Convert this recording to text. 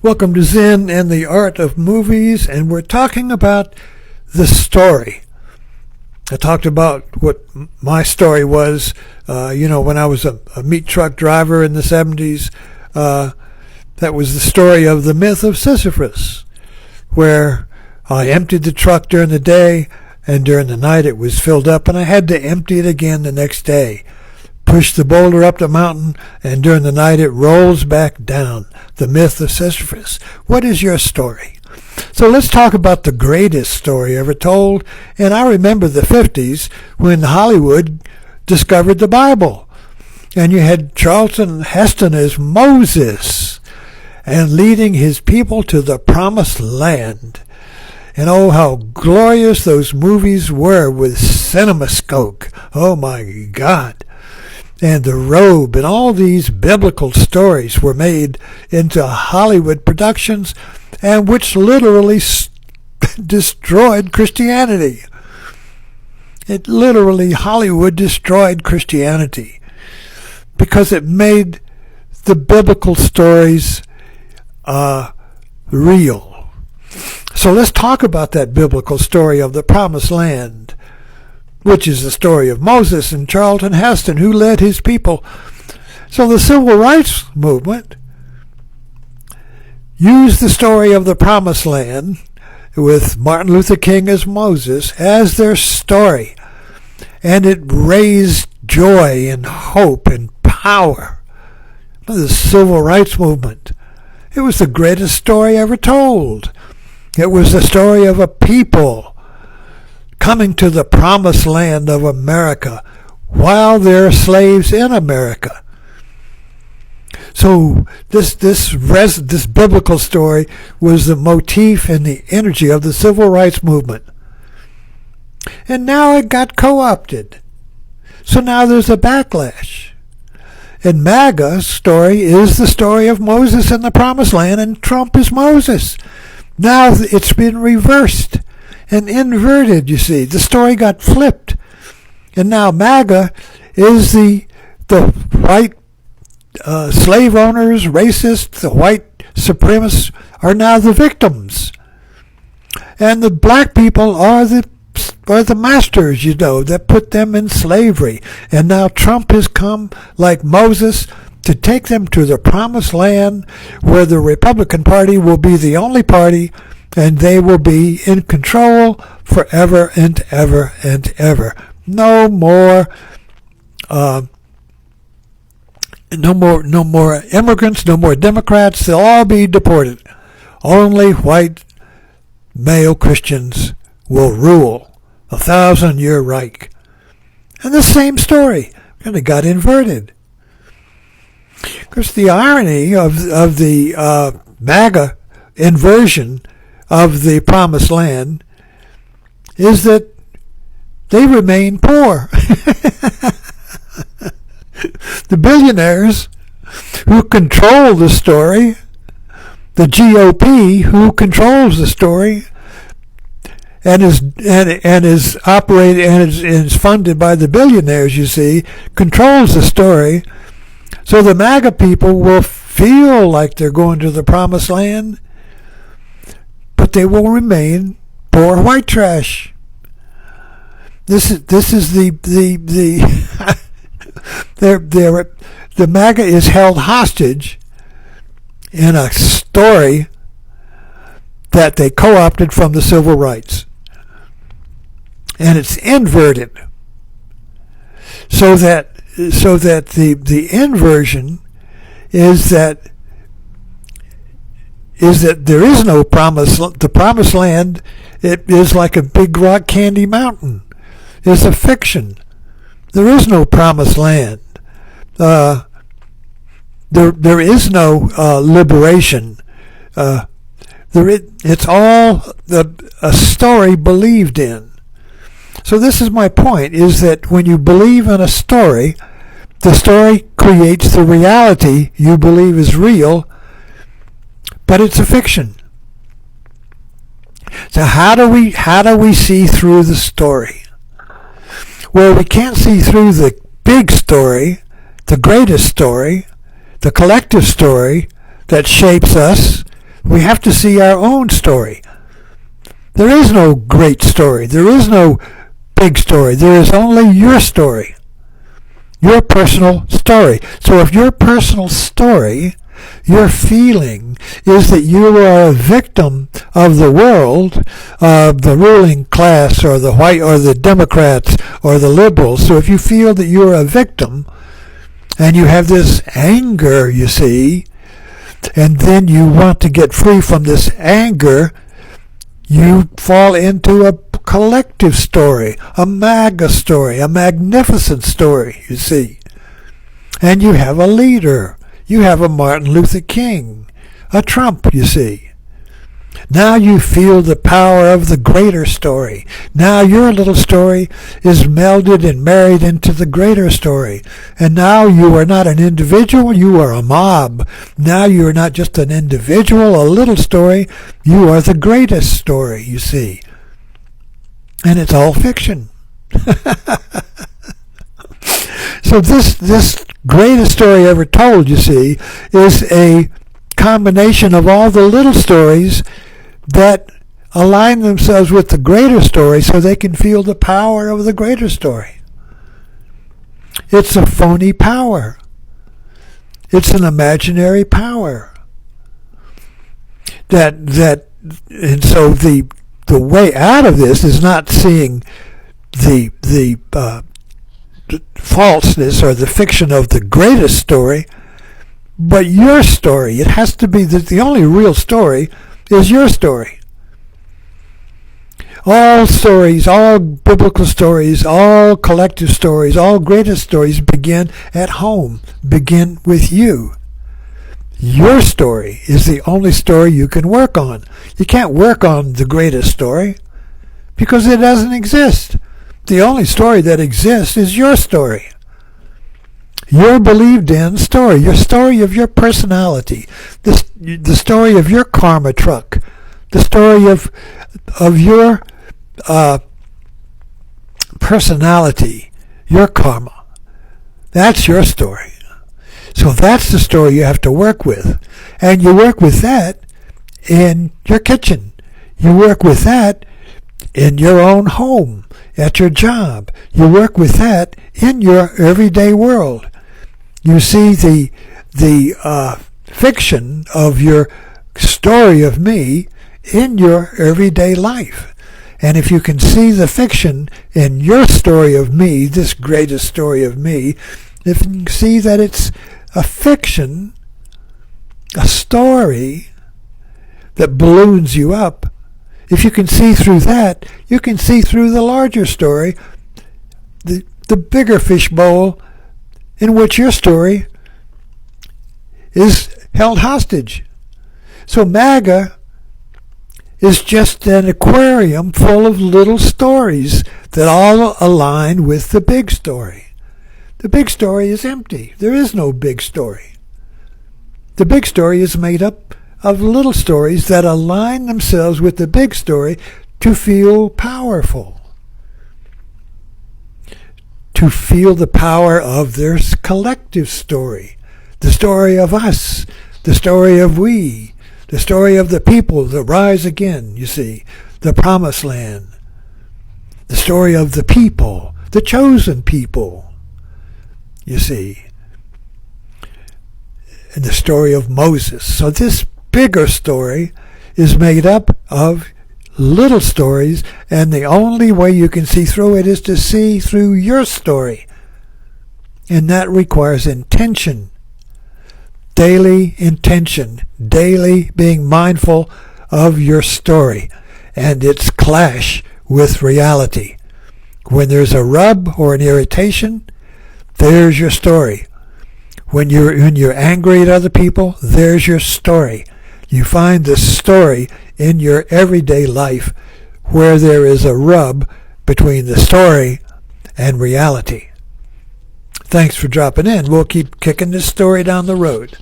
Welcome to Zen and the Art of Movies, and we're talking about the story. I talked about what my story was, when I was a meat truck driver in the 70s. That was the story of the myth of Sisyphus, where I emptied the truck during the day, and during the night it was filled up, and I had to empty it again the next day. Push the boulder up the mountain, and during the night it rolls back down. The myth of Sisyphus. What is your story? So let's talk about the greatest story ever told. And I remember the 50s when Hollywood discovered the Bible. And you had Charlton Heston as Moses and leading his people to the promised land. And oh, how glorious those movies were with CinemaScope. Oh my God. And the robe and all these biblical stories were made into Hollywood productions, and which literally destroyed Christianity. Hollywood destroyed Christianity because it made the biblical stories real. So let's talk about that biblical story of the Promised Land, which is the story of Moses and Charlton Heston, who led his people. So the Civil Rights Movement used the story of the Promised Land with Martin Luther King as Moses as their story. And it raised joy and hope and power. The Civil Rights Movement. It was the greatest story ever told. It was the story of a people coming to the promised land of America while they're slaves in America. So this biblical story was the motif and the energy of the Civil Rights Movement. And now it got co-opted. So now there's a backlash. And MAGA's story is the story of Moses in the Promised Land, and Trump is Moses. Now it's been reversed and inverted, you see. The story got flipped. And now MAGA is the white slave owners, racists, the white supremacists are now the victims. And the black people are the masters, that put them in slavery. And now Trump has come like Moses to take them to the promised land where the Republican Party will be the only party, and they will be in control forever and ever and ever. No more immigrants, no more Democrats. They'll all be deported. Only white male Christians will rule 1,000-year Reich. And the same story kind of got inverted. Because the irony of the MAGA inversion of the Promised Land is that they remain poor. The billionaires who control the story, the GOP who controls the story and is operated and is funded by the billionaires, you see, controls the story. So the MAGA people will feel like they're going to the Promised Land, but they will remain poor white trash. This is the MAGA is held hostage in a story that they co-opted from the civil rights, and it's inverted, so that the inversion is that there is no promise. The promised land, it is like a big rock candy mountain. It's a fiction. There is no promised land. There is no liberation. It's all a story believed in. So this is my point, is that when you believe in a story, the story creates the reality you believe is real, but it's a fiction. So how do we see through the story? Well, we can't see through the big story, the greatest story, the collective story that shapes us, We have to see our own story. There is no great story. There is no big story. There is only your story. Your personal story. So if your personal story, your feeling, is that you are a victim of the world, of the ruling class, or the white, or the Democrats, or the liberals, so if you feel that you're a victim, and you have this anger, you see, and then you want to get free from this anger, you fall into a collective story, a MAGA story, a magnificent story, you see. And you have a leader. You have a Martin Luther King, a Trump, you see. Now you feel the power of the greater story. Now your little story is melded and married into the greater story. And now you are not an individual, you are a mob. Now you are not just an individual, a little story, you are the greatest story, you see. And it's all fiction. So this greatest story ever told, you see, is a combination of all the little stories that align themselves with the greater story so they can feel the power of the greater story. It's a phony power. It's an imaginary power. And so the way out of this is not seeing the falseness or the fiction of the greatest story, but your story. It has to be that the only real story is your story. All stories, all biblical stories, all collective stories, all greatest stories begin at home, begin with you. Your story is the only story you can work on. You can't work on the greatest story because it doesn't exist. The only story that exists is your story. Your believed in story, your story of your personality, the story of your karma truck, the story of your personality, your karma. That's your story. So that's the story you have to work with. And you work with that in your kitchen. You work with that in your own home, at your job. You work with that in your everyday world. You see the fiction of your story of me in your everyday life. And if you can see the fiction in your story of me, this greatest story of me, if you can see that it's a fiction, a story that balloons you up, if you can see through that, you can see through the larger story, the bigger fishbowl in which your story is held hostage. So MAGA is just an aquarium full of little stories that all align with the big story. The big story is empty. There is no big story. The big story is made up of little stories that align themselves with the big story to feel powerful, to feel the power of their collective story, the story of us, the story of we, the story of the people that rise again, you see, the promised land, the story of the people, the chosen people, you see, and the story of Moses. So this bigger story is made up of little stories, and the only way you can see through it is to see through your story. And that requires intention, daily intention, daily being mindful of your story and its clash with reality. When there's a rub or an irritation, there's your story. When you're angry at other people, there's your story. You find the story in your everyday life where there is a rub between the story and reality. Thanks for dropping in. We'll keep kicking this story down the road.